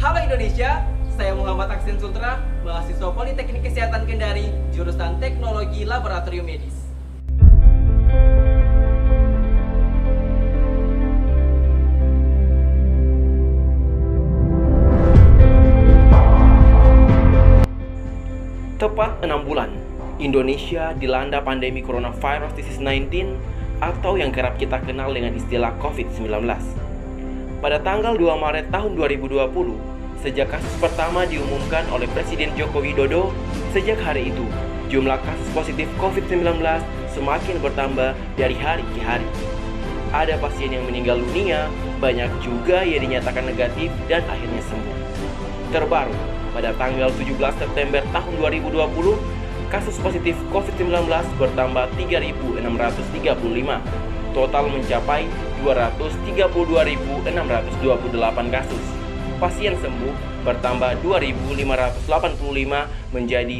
Halo Indonesia, saya Muhammad Aksin Sultra, mahasiswa Politeknik Kesehatan Kendari, jurusan Teknologi Laboratorium Medis. Tepat 6 bulan, Indonesia dilanda pandemi coronavirus disease 19 atau yang kerap kita kenal dengan istilah COVID-19. Pada tanggal 2 Maret tahun 2020, sejak kasus pertama diumumkan oleh Presiden Joko Widodo, sejak hari itu, jumlah kasus positif COVID-19 semakin bertambah dari hari ke hari. Ada pasien yang meninggal dunia, banyak juga yang dinyatakan negatif dan akhirnya sembuh. Terbaru, pada tanggal 17 September tahun 2020, kasus positif COVID-19 bertambah 3.635, total mencapai 232.628 kasus. Pasien sembuh bertambah 2.585 menjadi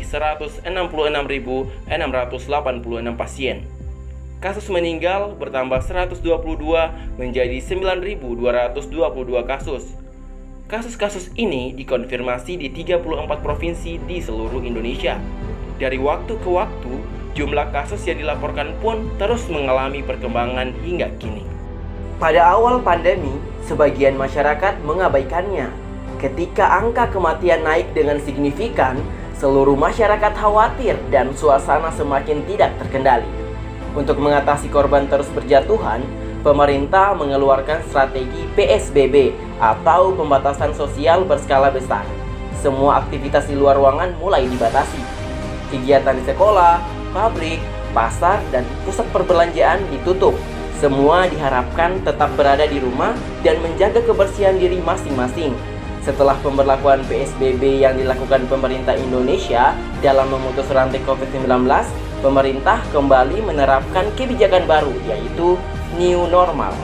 166.686 pasien. Kasus meninggal bertambah 122 menjadi 9.222 kasus. Kasus-kasus ini dikonfirmasi di 34 provinsi di seluruh Indonesia. Dari waktu ke waktu, jumlah kasus yang dilaporkan pun terus mengalami perkembangan hingga kini. Pada awal pandemi, sebagian masyarakat mengabaikannya. Ketika angka kematian naik dengan signifikan, seluruh masyarakat khawatir dan suasana semakin tidak terkendali. Untuk mengatasi korban terus berjatuhan, pemerintah mengeluarkan strategi PSBB atau pembatasan sosial berskala besar. Semua aktivitas di luar ruangan mulai dibatasi. Kegiatan di sekolah, pabrik, pasar, dan pusat perbelanjaan ditutup. Semua diharapkan tetap berada di rumah dan menjaga kebersihan diri masing-masing. Setelah pemberlakuan PSBB yang dilakukan pemerintah Indonesia dalam memutus rantai COVID-19, pemerintah kembali menerapkan kebijakan baru, yaitu New Normal.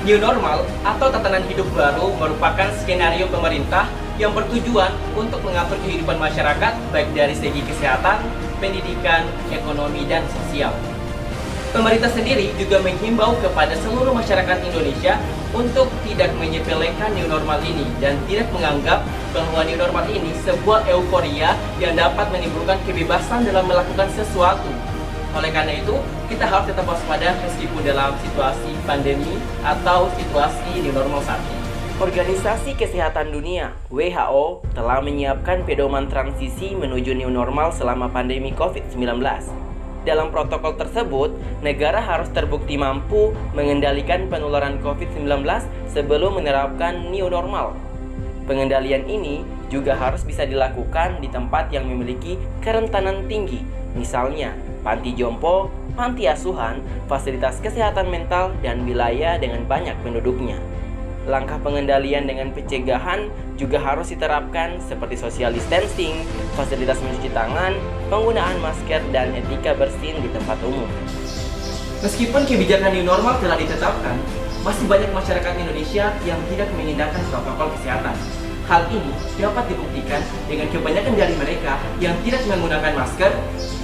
New Normal atau tatanan hidup baru merupakan skenario pemerintah yang bertujuan untuk mengatur kehidupan masyarakat baik dari segi kesehatan, pendidikan, ekonomi, dan sosial. Pemerintah sendiri juga menghimbau kepada seluruh masyarakat Indonesia untuk tidak menyepelekan new normal ini dan tidak menganggap bahwa new normal ini sebuah euforia yang dapat menimbulkan kebebasan dalam melakukan sesuatu. Oleh karena itu, kita harus tetap waspada meskipun dalam situasi pandemi atau situasi new normal saat ini. Organisasi Kesehatan Dunia (WHO) telah menyiapkan pedoman transisi menuju new normal selama pandemi COVID-19. Dalam protokol tersebut, negara harus terbukti mampu mengendalikan penularan COVID-19 sebelum menerapkan new normal. Pengendalian ini juga harus bisa dilakukan di tempat yang memiliki kerentanan tinggi, misalnya panti jompo, panti asuhan, fasilitas kesehatan mental, dan wilayah dengan banyak penduduknya. Langkah pengendalian dengan pencegahan juga harus diterapkan seperti social distancing, fasilitas mencuci tangan, penggunaan masker, dan etika bersin di tempat umum. Meskipun kebijakan new normal telah ditetapkan, masih banyak masyarakat Indonesia yang tidak mengindahkan protokol kesehatan. Hal ini dapat dibuktikan dengan kebanyakan dari mereka yang tidak menggunakan masker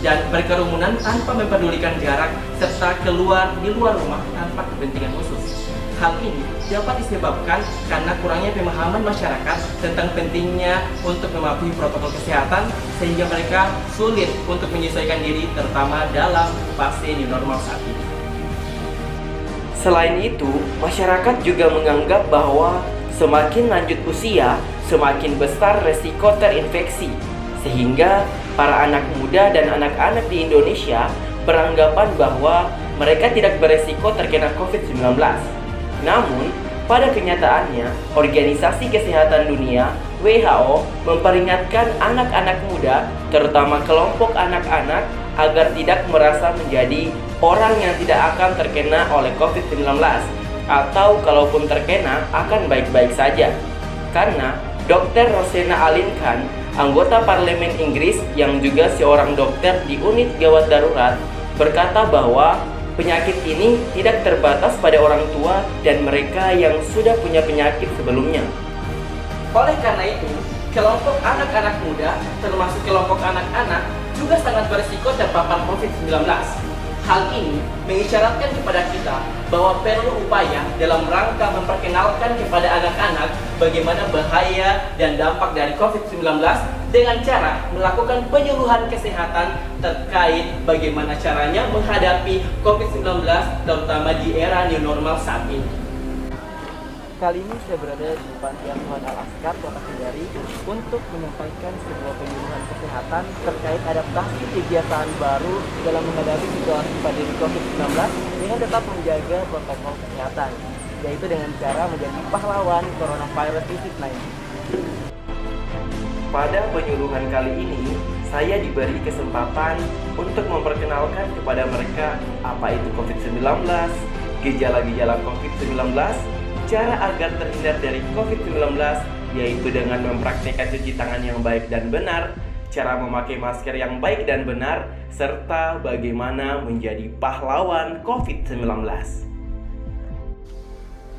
dan berkerumunan tanpa mempedulikan jarak serta keluar di luar rumah tanpa kepentingan khusus. Hal ini dapat disebabkan karena kurangnya pemahaman masyarakat tentang pentingnya untuk mematuhi protokol kesehatan sehingga mereka sulit untuk menyesuaikan diri terutama dalam fase new normal saat ini. Selain itu, masyarakat juga menganggap bahwa semakin lanjut usia, semakin besar resiko terinfeksi, sehingga para anak muda dan anak-anak di Indonesia beranggapan bahwa mereka tidak beresiko terkena COVID-19. Namun, pada kenyataannya, Organisasi Kesehatan Dunia (WHO) memperingatkan anak-anak muda, terutama kelompok anak-anak, agar tidak merasa menjadi orang yang tidak akan terkena oleh COVID-19, atau kalaupun terkena akan baik-baik saja. Karena Dr. Rosena Allin Khan, anggota Parlemen Inggris yang juga seorang dokter di unit gawat darurat, berkata bahwa penyakit ini tidak terbatas pada orang tua dan mereka yang sudah punya penyakit sebelumnya. Oleh karena itu, kelompok anak-anak muda, termasuk kelompok anak-anak, juga sangat berisiko terpapar COVID-19. Hal ini mengisyaratkan kepada kita bahwa perlu upaya dalam rangka memperkenalkan kepada anak-anak bagaimana bahaya dan dampak dari COVID-19 dengan cara melakukan penyuluhan kesehatan terkait bagaimana caranya menghadapi COVID-19 terutama di era new normal saat ini. Kali ini saya berada di Panti Asuhan Al-Azkar, Kota Kendari untuk menyampaikan sebuah penyuluhan kesehatan terkait adaptasi kebiasaan baru dalam menghadapi situasi pandemi COVID-19 dengan tetap menjaga protokol kesehatan, yaitu dengan cara menjadi pahlawan coronavirus COVID-19. Pada penyuluhan kali ini, saya diberi kesempatan untuk memperkenalkan kepada mereka apa itu COVID-19, gejala-gejala COVID-19, cara agar terhindar dari COVID-19, yaitu dengan mempraktikkan cuci tangan yang baik dan benar, cara memakai masker yang baik dan benar, serta bagaimana menjadi pahlawan COVID-19.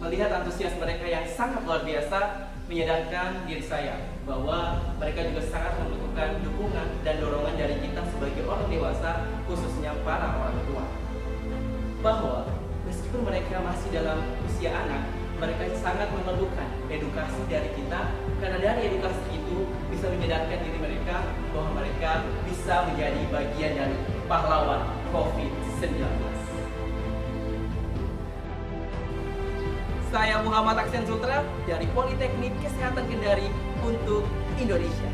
Melihat antusias mereka yang sangat luar biasa, menyadarkan diri saya bahwa mereka juga sangat membutuhkan dukungan dan dorongan dari kita sebagai orang dewasa, khususnya para orang tua. Bahwa meskipun mereka masih dalam usia anak, mereka sangat memerlukan edukasi dari kita, karena dari edukasi itu bisa menyadarkan diri mereka bahwa mereka bisa menjadi bagian dari pahlawan COVID-19. Saya Muhammad Aksen Sultra dari Politeknik Kesehatan Kendari untuk Indonesia.